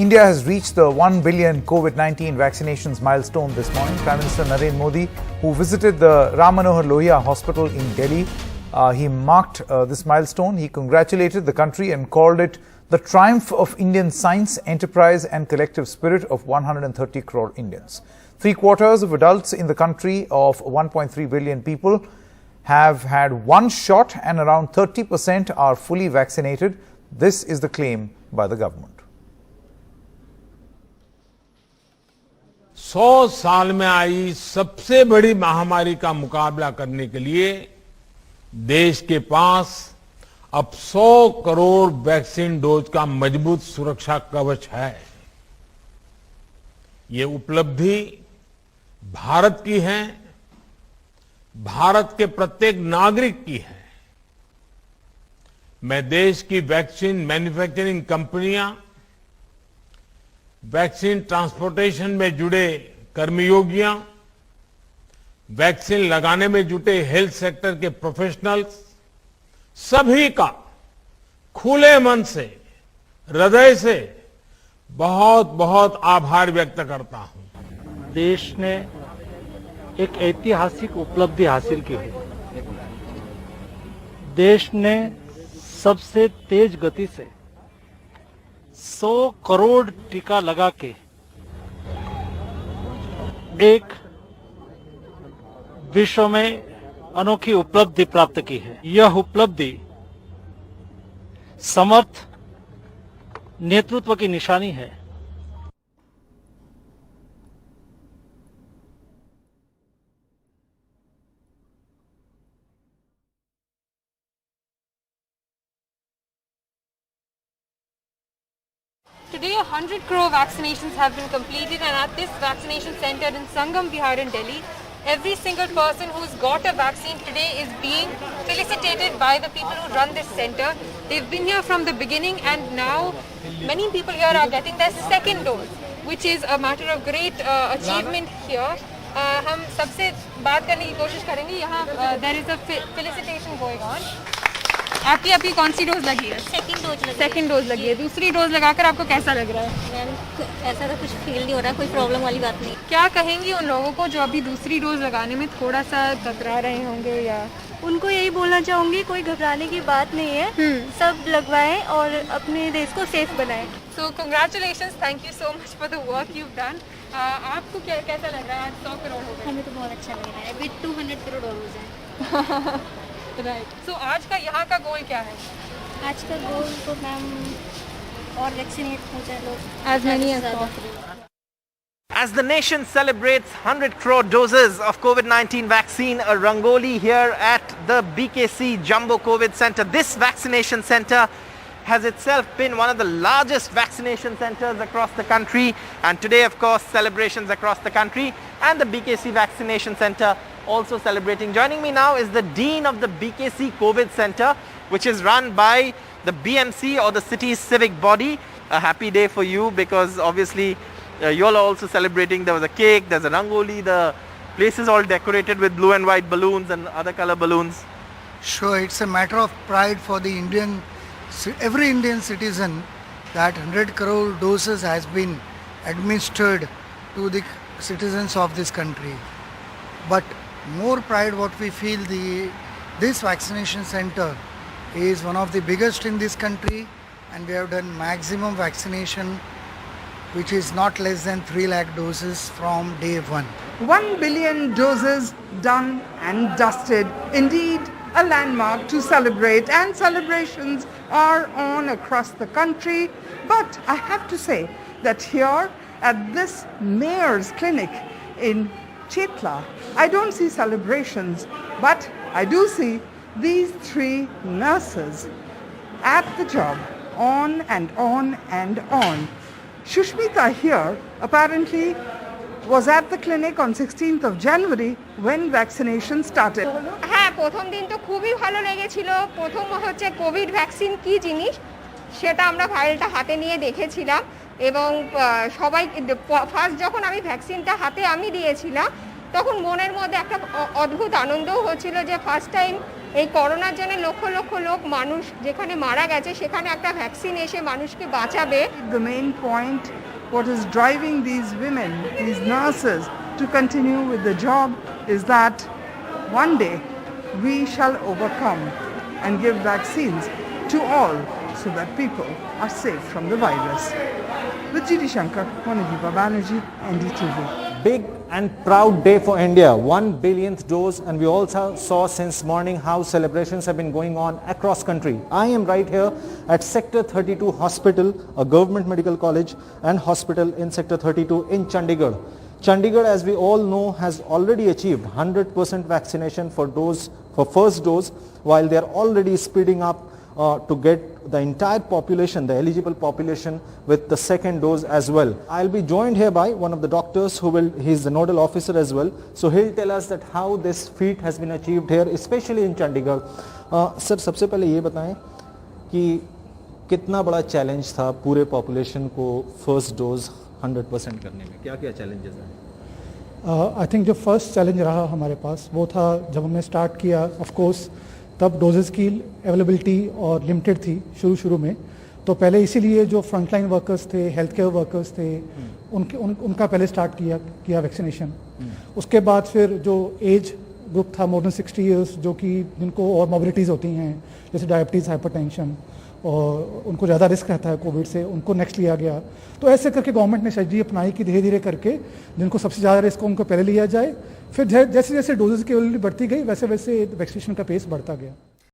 India has reached the 1 billion COVID-19 vaccinations milestone this morning. Prime Minister Narendra Modi, who visited the Ram Manohar Lohia Hospital in Delhi, he marked this milestone. He congratulated the country and called it the triumph of Indian science, enterprise and collective spirit of 130 crore Indians. 3/4 of adults in the country of 1.3 billion people have had one shot and around 30% are fully vaccinated. This is the claim by the government. 100 साल में आई सबसे बड़ी महामारी का मुकाबला करने के लिए देश के पास अब 100 करोड़ वैक्सीन डोज का मजबूत सुरक्षा कवच है। ये उपलब्धि भारत की है, भारत के प्रत्येक नागरिक की है। मैं देश की वैक्सीन मैन्युफैक्चरिंग कंपनियां, वैक्सीन ट्रांसपोर्टेशन में जुड़े कर्मयोगियां, वैक्सीन लगाने में जुटे हेल्थ सेक्टर के प्रोफेशनल्स, सभी का खुले मन से, हृदय से बहुत बहुत आभार व्यक्त करता हूं। देश ने एक ऐतिहासिक उपलब्धि हासिल की है। देश ने सबसे तेज गति से 100 करोड़ टीका लगा के एक विश्व में अनोखी उपलब्धि प्राप्त की है। यह उपलब्धि समर्थ नेतृत्व की निशानी है। Today, 100 crore vaccinations have been completed, and at this vaccination center in Sangam Vihar in Delhi, every single person who's got a vaccine today is being felicitated by the people who run this center. They've been here from the beginning, and now many people here are getting their second dose, which is a matter of great achievement here. हम सबसे बात करने की कोशिश करेंगे। यहाँ there is a felicitation going on. आपकी कौन सी डोज लगी है? सेकंड डोज लगी है। दूसरी डोज लगाकर आपको कैसा लग रहा है? मैम ऐसा तो कुछ फील नहीं हो रहा, कोई प्रॉब्लम वाली बात नहीं। क्या कहेंगी उन लोगों को जो अभी दूसरी डोज लगाने में थोड़ा सा कतरा रहे होंगे? या उनको यही बोलना चाहूंगी, कोई घबराने की बात नहीं है, सब लगवाएं और अपने देश को सेफ बनाएं। सो congratulations, thank you so much for the work you done. आपको कैसा लग रहा है? आज 100 करोड़ हो गए। हमें तो बहुत अच्छा लग रहा है। अभी 200 करोड़ और हो जाए। राइट। सो आज का यहाँ का गोल क्या है? आज का गोल तो मैम और वैक्सीनेट हो जाए लोग, As many as As the nation celebrates 100 crore doses of COVID-19 vaccine, a rangoli here at the BKC Jumbo COVID Center. This vaccination center has itself been one of the largest vaccination centers across the country, and today of course celebrations across the country and the BKC vaccination center also celebrating. Joining me now is the Dean of the BKC COVID Center, which is run by the BMC or the city's civic body. A happy day for you because obviously you all are also celebrating. There was a cake, there's a rangoli, the place is all decorated with blue and white balloons and other color balloons. Sure, it's a matter of pride for the every Indian citizen that 100 crore doses has been administered to the citizens of this country. But more pride what we feel, this vaccination center is one of the biggest in this country, and we have done maximum vaccination, which is not less than 3 lakh doses from day one. 1 billion doses done and dusted. Indeed, a landmark to celebrate, and celebrations are on across the country. But I have to say that here at this mayor's clinic in Chetla, I don't see celebrations, but I do see these 3 nurses at the job, on and on and on. Shushmita here apparently was at the clinic on 16th of January when vaccination started. হ্যাঁ, প্রথম দিন তো খুবই ভালো লেগেছিল। প্রথম হচ্ছে Covid vaccine কি জিনিস সেটা আমরা ফাইলটা হাতে নিয়ে দেখেছিলাম, এবং সবাই ফার্স্ট যখন আমি ভ্যাকসিনটা হাতে আমি দিয়েছিলাম তখন মনের মধ্যে একটা অদ্ভুত আনন্দও হচ্ছিল যে ফার্স্ট টাইম এই করোনার জন্য লক্ষ লক্ষ লোক মানুষ যেখানে মারা গেছে সেখানে একটা ভ্যাকসিন এসে মানুষকে বাঁচাবে। The main point, what is driving these women, these nurses to continue with the job is that one day we shall overcome and give vaccines to all so that people are safe from the virus. With G.D. Shankar, Monideepa Banerjee, NDTV. Big and proud day for India, 1 billionth dose, and we also saw since morning how celebrations have been going on across country. I am right here at Sector 32 Hospital, a government medical college and hospital in Sector 32 in Chandigarh. Chandigarh, as we all know, has already achieved 100% vaccination for first dose, while they are already speeding up to get the entire population, the eligible population, with the second dose as well. I'll be joined here by one of the doctors he's the nodal officer as well. So he'll tell us that how this feat has been achieved here, especially in Chandigarh. Sir, सबसे पहले ये बताएं कि कितना बड़ा challenge था पूरे population को फर्स्ट डोज 100% करने में, क्या क्या चैलेंजेस हैं? आई थिंक जो फर्स्ट चैलेंज रहा हमारे पास वो था जब हमने स्टार्ट किया, ऑफ कोर्स तब डोजेस की अवेलेबिलिटी और लिमिटेड थी शुरू में, तो पहले इसीलिए जो फ्रंटलाइन वर्कर्स थे, हेल्थ केयर वर्कर्स थे, उनका पहले स्टार्ट किया वैक्सीनेशन। उसके बाद फिर जो एज ग्रुप था मोर देन 60 ईयर्स, जो कि जिनको और मोबिलिटीज़ होती हैं जैसे डायबिटीज़, हाइपरटेंशन, और उनको ज़्यादा रिस्क रहता है कोविड से, उनको नेक्स्ट लिया गया। तो ऐसे करके गवर्नमेंट ने स्ट्रेटजी अपनाई कि धीरे धीरे करके जिनको सबसे ज़्यादा रिस्क हो उनको पहले लिया जाए, फिर जैसे जैसे डोजेस की अवेलेबिलिटी बढ़ती गई वैसे वैसे वैक्सीनेशन का पेस बढ़ता गया।